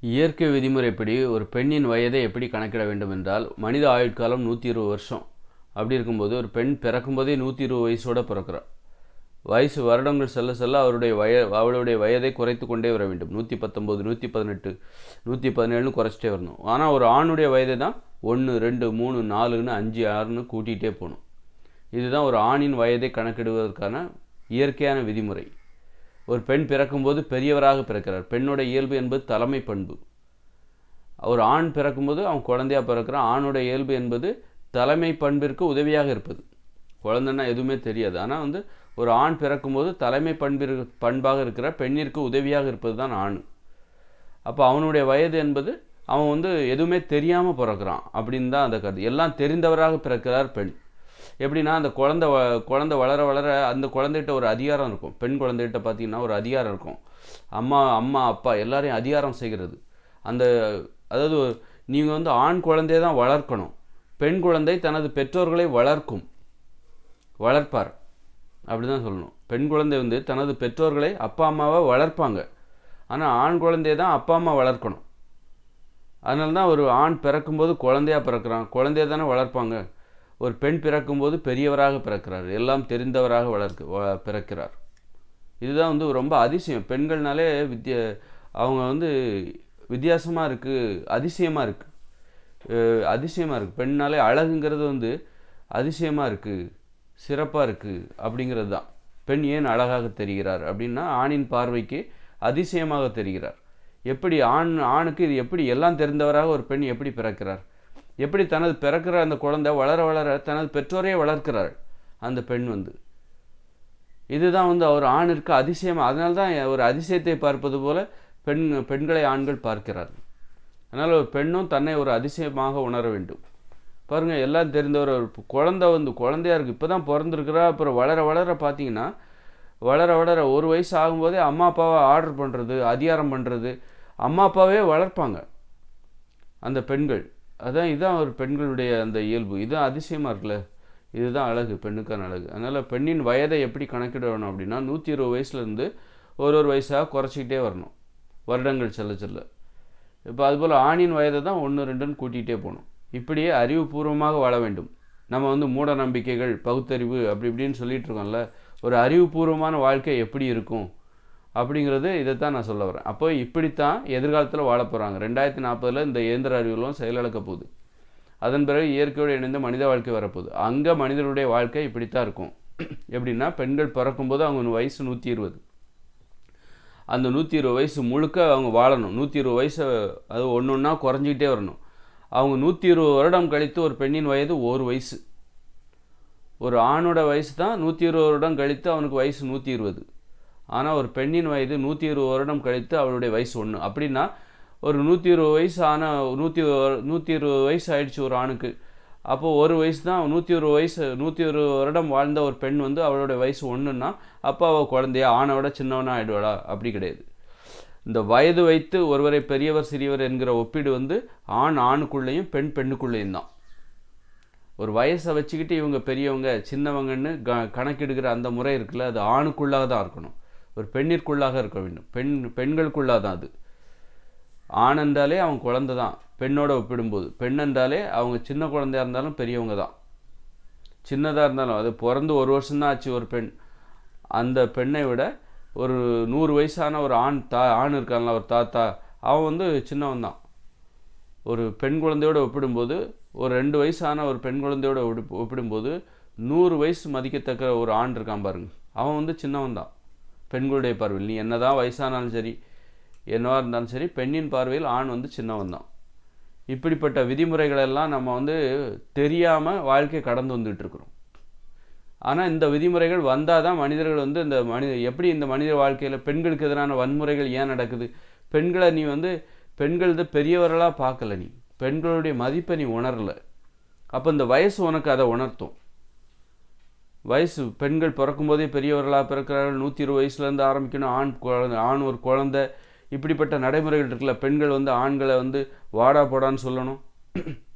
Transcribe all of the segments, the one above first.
இயற்கை விதிமுறைப்படி ஒரு பெண்ணின் வயதை எப்படி கணக்கிட வேண்டும் என்றால், மனித ஆயுட்காலம் 120 வருஷம். அப்படி இருக்கும்போது ஒரு பெண் பிறக்கும்போதே 120 வயசோட பிறக்கிறாள். வயசு வருடங்கள் செல்ல செல்ல அவளுடைய வயதை குறைத்து கொண்டே வர வேண்டும். 119, 118, 117ன்னு குறைச்சிட்டே வரணும். ஆனால் ஒரு ஆணுடைய வயதை தான் 1, 2, 3, 4ன்னு 5, 6ன்னு கூட்டிகிட்டே போகணும். இதுதான் ஒரு ஆணின் வயதை கணக்கிடுவதற்கான இயற்கையான விதிமுறை. ஒரு பெண் பிறக்கும்போது பெரியவராக பிறக்கிறார். பெண்ணோட இயல்பு என்பது தலைமை பண்பு. ஒரு ஆண் பிறக்கும்போது அவன் குழந்தையாக பிறக்கிறான். ஆணோட இயல்பு என்பது தலைமை பண்பிற்கு உதவியாக இருப்பது. குழந்தைன்னா எதுவுமே தெரியாது. ஆனால் ஒரு ஆண் பிறக்கும்போது தலைமை பண்பாக இருக்கிற பெண்ணிற்கு உதவியாக இருப்பது தான் ஆண். அப்போ அவனுடைய வயது என்பது அவன் எதுவுமே தெரியாமல் பிறக்கிறான் அப்படின்னு தான் அந்த கருத்து. எல்லாம் தெரிந்தவராக பிறக்கிறார் பெண். எப்படின்னா அந்த குழந்தை வளர வளர அந்த குழந்தைகிட்ட ஒரு அதிகாரம் இருக்கும். பெண் குழந்தைகிட்ட பார்த்தீங்கன்னா ஒரு அதிகாரம் இருக்கும். அம்மா அப்பா எல்லாரையும் அதிகாரம் செய்கிறது. அதாவது நீங்கள் ஆண் குழந்தையை தான் வளர்க்கணும். பெண் குழந்தை தனது பெற்றோர்களை வளர்ப்பார் அப்படி தான் சொல்லணும். பெண் குழந்தை தனது பெற்றோர்களை அப்பா அம்மாவை வளர்ப்பாங்க. ஆனால் ஆண் குழந்தையை தான் அப்பா அம்மா வளர்க்கணும். அதனால தான் ஒரு ஆண் பிறக்கும்போது குழந்தையாக பிறக்கிறான். குழந்தைய தானே வளர்ப்பாங்க. ஒரு பெண் பிறக்கும்போது பெரியவராக பிறக்கிறார். எல்லாம் தெரிந்தவராக பிறக்கிறார். இதுதான் ரொம்ப அதிசயம். பெண்கள்னாலே அவங்க வித்தியாசமாக இருக்குது, அதிசயமாக இருக்குது. பெண்ணாலே அழகுங்கிறது அதிசயமாக இருக்குது, சிறப்பாக இருக்குது அப்படிங்கிறது தான். பெண் ஏன் அழகாக தெரிகிறார் அப்படின்னா, ஆணின் பார்வைக்கு அதிசயமாக தெரிகிறார். எப்படி ஆணுக்கு இது எப்படி எல்லாம் தெரிந்தவராக ஒரு பெண் எப்படி பிறக்கிறார்? எப்படி தனது பிறக்கிற அந்த குழந்தை வளர வளர தனது பெற்றோரையே வளர்க்கிறாள் அந்த பெண். இதுதான் அவர் ஆணிற்கு அதிசயம். அதனால தான் ஒரு அதிசயத்தை பார்ப்பது போல பெண்களை ஆண்கள் பார்க்கிறார்கள். அதனால் ஒரு பெண்ணும் தன்னை ஒரு அதிசயமாக உணர வேண்டும். பாருங்கள், எல்லாம் தெரிந்தவர் ஒரு குழந்தையா இருக்குது. இப்போ தான் பிறந்திருக்கிறா. அப்புறம் வளர வளர பார்த்தீங்கன்னா வளர வளர ஒரு வயசு ஆகும்போதே அம்மா அப்பாவை ஆர்டர் பண்ணுறது, அதிகாரம் பண்ணுறது, அம்மா அப்பாவே வளர்ப்பாங்க அந்த பெண்கள். இதுதான் ஒரு பெண்களுடைய அந்த இயல்பு. இதுதான் அதிசயமாக இருக்குல்ல. இதுதான் அழகு, பெண்ணுக்கான அழகு. அதனால் பெண்ணின் வயதை எப்படி கணக்கிடணும் அப்படின்னா, 120 வயசுலேருந்து ஒரு வயசாக குறைச்சிக்கிட்டே வரணும் வருடங்கள் செல்ல செல்ல. இப்போ அதுபோல் ஆணின் வயதை தான் 1, 2ன்னு கூட்டிகிட்டே போகணும். இப்படியே அறிவுபூர்வமாக வாழ வேண்டும். நம்ம மூட நம்பிக்கைகள், பகுத்தறிவு அப்படி இப்படின்னு சொல்லிட்டு இருக்கோம்ல. ஒரு அறிவுபூர்வமான வாழ்க்கை எப்படி இருக்கும் அப்படிங்கிறது இதைத்தான் நான் சொல்ல வரேன். அப்போ இப்படித்தான் எதிர்காலத்தில் வாழ போகிறாங்க. 2040 இந்த இயந்திர அறிவுகளும் செயலிழக்க போகுது. அதன் பிறகு இயற்கையோடு இணைந்த மனித வாழ்க்கை வரப்போகுது. அங்கே மனிதனுடைய வாழ்க்கை இப்படித்தான் இருக்கும். எப்படின்னா, பெண்கள் பிறக்கும்போது அவங்க வயசு 120. அந்த 120 வயசு முழுக்க அவங்க வாழணும். 120 வயசு அது ஒன்று ஒன்றா குறைஞ்சிக்கிட்டே வரணும். அவங்க 120 வருடம் கழித்து ஒரு பெண்ணின் வயது 1 வயசு. ஒரு ஆணோட வயசு தான் 120 வருடம் கழித்து அவனுக்கு வயசு 120. ஆனால் ஒரு பெண்ணின் வயது 120 வருடம் கழித்து அவளுடைய வயசு 1. அப்படின்னா ஒரு 120 வயசு 120 வயசு ஆயிடுச்சு ஒரு ஆணுக்கு. அப்போது ஒரு வயசு தான் 120 வருடம் வாழ்ந்த ஒரு பெண் அவளுடைய வயசு 1ன்னா அப்போ அவள் குழந்தையா ஆணோட சின்னவனா ஆயிடுவாளா? அப்படி கிடையாது. இந்த வயது வைத்து ஒருவரை பெரியவர் சிறியவர் என்கிற ஒப்பீடு ஆணுக்குள்ளேயும் பெண்ணுக்குள்ளேயும் தான். ஒரு வயசை வச்சுக்கிட்டு இவங்க பெரியவங்க சின்னவங்கன்னு கணக்கெடுக்கிற அந்த முறை இருக்குல்ல, அது ஆணுக்குள்ளாக தான் இருக்கணும். ஒரு பெண்ணிற்குள்ளாக இருக்க வேண்டும். பெண்களுக்குள்ளாக தான் அது. ஆண் என்றாலே அவன் குழந்தை தான் பெண்ணோட ஒப்பிடும்போது. பெண் என்றாலே அவங்க சின்ன குழந்தையாக இருந்தாலும் பெரியவங்க தான். சின்னதாக இருந்தாலும் அது பிறந்து 1 வருஷம்தான் ஆச்சு ஒரு பெண். அந்த பெண்ணை விட ஒரு 100 வயசான ஒரு ஆண் இருக்கான்ல, ஒரு தாத்தா, அவன் சின்னவன் தான். ஒரு பெண் குழந்தையோடு ஒப்பிடும்போது, ஒரு 2 வயசான ஒரு பெண் குழந்தையோடு ஒப்பிடும்போது 100 வயசு மதிக்கத்தக்க ஒரு ஆண் இருக்கான் பாருங்க, அவன் சின்னவன் தான் பெண்களுடைய பார்வையில். நீ என்னதான் வயசானாலும் சரி, என்னவா இருந்தாலும் சரி, பெண்ணின் பார்வையில் ஆண் சின்னவன் தான். இப்படிப்பட்ட விதிமுறைகளெல்லாம் நம்ம தெரியாமல் வாழ்க்கை கடந்து வந்துட்டு இருக்கிறோம். ஆனால் இந்த விதிமுறைகள் வந்தால் தான் மனிதர்கள் இந்த எப்படி இந்த மனித வாழ்க்கையில் பெண்களுக்கு எதிரான வன்முறைகள் ஏன் நடக்குது? பெண்களை நீ பெண்களது பெரியவர்களாக பார்க்கல, நீ பெண்களுடைய மதிப்பை நீ உணரலை. அப்போ இந்த வயசு உனக்கு அதை உணர்த்தும். வயசு பெண்கள் பிறக்கும்போதே பெரியவர்களாக பிறக்கிறார்கள். 120 வயசுலேருந்து ஆரம்பிக்கணும். ஆண் ஒரு குழந்தை, இப்படிப்பட்ட நடைமுறைகள் இருக்குல்ல. பெண்கள் ஆண்களை வாடா போடான்னு சொல்லணும்.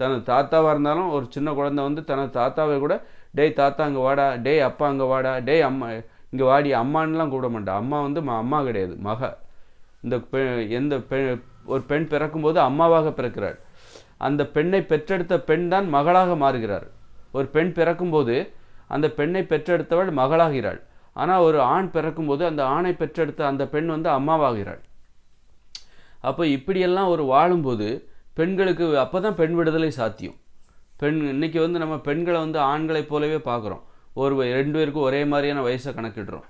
தனது தாத்தாவாக இருந்தாலும் ஒரு சின்ன குழந்தை தனது தாத்தாவை கூட டேய் தாத்தா அங்கே வாடா, டேய் அப்பா அங்கே வாடா, டேய் அம்மா இங்கே வாடி, அம்மானெலாம் கூப்பிட மாட்டா. அம்மா அம்மா கிடையாது, மக. இந்த எந்த ஒரு பெண் பிறக்கும்போது அம்மாவாக பிறக்கிறாள். அந்த பெண்ணை பெற்றெடுத்த பெண் தான் மகளாக மாறுகிறார். ஒரு பெண் பிறக்கும்போது அந்த பெண்ணை பெற்றெடுத்தவள் மகளாகிறாள். ஆனால் ஒரு ஆண் பிறக்கும்போது அந்த ஆணை பெற்றெடுத்த அந்த பெண் அம்மாவாகிறாள். அப்போ இப்படியெல்லாம் ஒரு வாழும்போது பெண்களுக்கு அப்போ தான் பெண் விடுதலை சாத்தியம். இன்னைக்கு நம்ம பெண்களை ஆண்களைப் போலவே பார்க்குறோம். ஒரு 2 பேருக்கும் ஒரே மாதிரியான வயசை கணக்கிடுறோம்.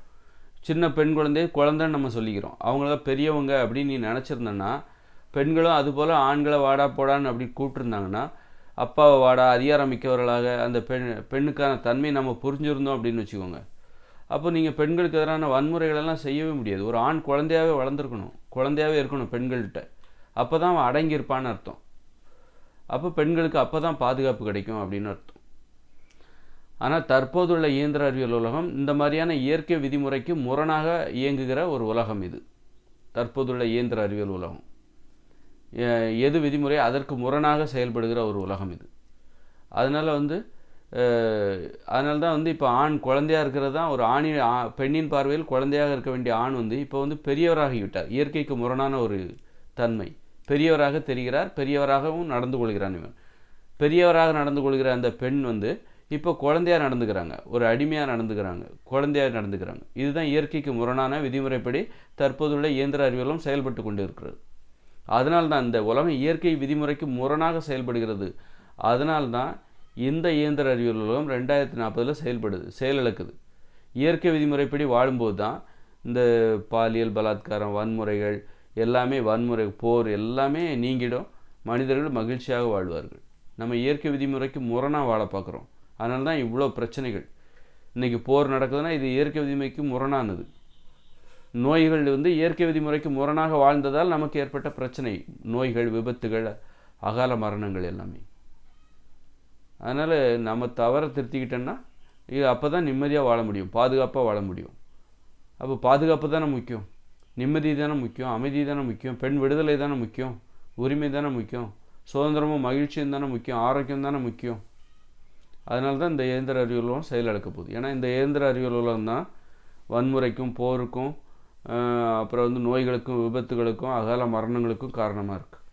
சின்ன பெண் குழந்தைன்னு நம்ம சொல்லிக்கிறோம். அவங்களாம் பெரியவங்க அப்படின்னு நீ நினச்சிருந்தேன்னா, பெண்களும் அதுபோல் ஆண்களை வாடா போடான்னு அப்படி கூப்பிட்டுருந்தாங்கன்னா, அப்பாவை வாடா அதிகாரம் மிக்கவர்களாக அந்த பெண்ணுக்கான தன்மை நம்ம புரிஞ்சுருந்தோம் அப்படின்னு வச்சுக்கோங்க. அப்போ நீங்கள் பெண்களுக்கு எதிரான வன்முறைகளெல்லாம் செய்யவே முடியாது. ஒரு ஆண் குழந்தையாகவே வளர்ந்துருக்கணும், குழந்தையாகவே இருக்கணும் பெண்கள்கிட்ட. அப்போ தான் அவன் அடங்கியிருப்பான்னு அர்த்தம். அப்போ பெண்களுக்கு அப்போ தான் பாதுகாப்பு கிடைக்கும் அப்படின்னு அர்த்தம். ஆனால் தற்போதுள்ள இயந்திர அறிவியல் உலகம் இந்த மாதிரியான இயற்கை விதிமுறைக்கு முரணாக இயங்குகிற ஒரு உலகம் இது. தற்போதுள்ள இயந்திர அறிவியல் உலகம் எது விதிமுறை அதற்கு முரணாக செயல்படுகிற ஒரு உலகம் இது. அதனால் அதனால தான் இப்போ ஆண் குழந்தையாக இருக்கிறது தான் ஒரு பெண்ணின் பார்வையில் குழந்தையாக இருக்க வேண்டிய ஆண் இப்போ பெரியவராகிவிட்டார். இயற்கைக்கு முரணான ஒரு தன்மை. பெரியவராக தெரிகிறார், பெரியவராகவும் நடந்து கொள்கிறான். இவன் பெரியவராக நடந்து கொள்கிற அந்த பெண் இப்போ குழந்தையாக நடந்துக்கிறாங்க, ஒரு அடிமையாக நடந்துக்கிறாங்க, குழந்தையாக நடந்துக்கிறாங்க. இதுதான் இயற்கைக்கு முரணான விதிமுறைப்படி தற்போதுள்ள இயந்திர அறிவியலும் செயல்பட்டு கொண்டு இருக்கிறது. அதனால்தான் இந்த உலகம் இயற்கை விதிமுறைக்கு முரணாக செயல்படுகிறது. அதனால்தான் இந்த இயந்திர அறிவியல் உலகம் 2040 செயலிழக்குது. இயற்கை விதிமுறைப்படி வாழும்போது தான் இந்த பாலியல் பலாத்காரம், வன்முறைகள் எல்லாமே, போர் எல்லாமே நீங்கிடும். மனிதர்கள் மகிழ்ச்சியாக வாழ்வார்கள். நம்ம இயற்கை விதிமுறைக்கு முரணாக வாழ பார்க்குறோம். அதனால தான் இவ்வளோ பிரச்சனைகள். இன்றைக்கி போர் நடக்குதுன்னா இது இயற்கை விதிமுறைக்கு முரணானது. நோய்கள் இயற்கை விதிமுறைக்கு முரணாக வாழ்ந்ததால் நமக்கு ஏற்பட்ட பிரச்சனை, நோய்கள், விபத்துகள், அகால மரணங்கள் எல்லாமே. அதனால் நம்ம தவறை திருத்திக்கிட்டோன்னா அப்போ தான் நிம்மதியாக வாழ முடியும், பாதுகாப்பாக வாழ முடியும். அப்போ பாதுகாப்பு தானே முக்கியம், நிம்மதி தானே முக்கியம், அமைதி தானே முக்கியம், பெண் விடுதலை தானே முக்கியம், உரிமை தானே முக்கியம், சுதந்திரமும் மகிழ்ச்சியும் தானே முக்கியம், ஆரோக்கியம் தானே முக்கியம். அதனால தான் இந்த இயந்திர அறிவியல் உலகம் செயலிழக்க போகுது. ஏன்னா இந்த இயந்திர அறிவியல் உலகம் தான் வன்முறைக்கும், போருக்கும், அப்புறம் நோய்களுக்கும், விபத்துகளுக்கும், அகால மரணங்களுக்கும் காரணமாக இருக்குது.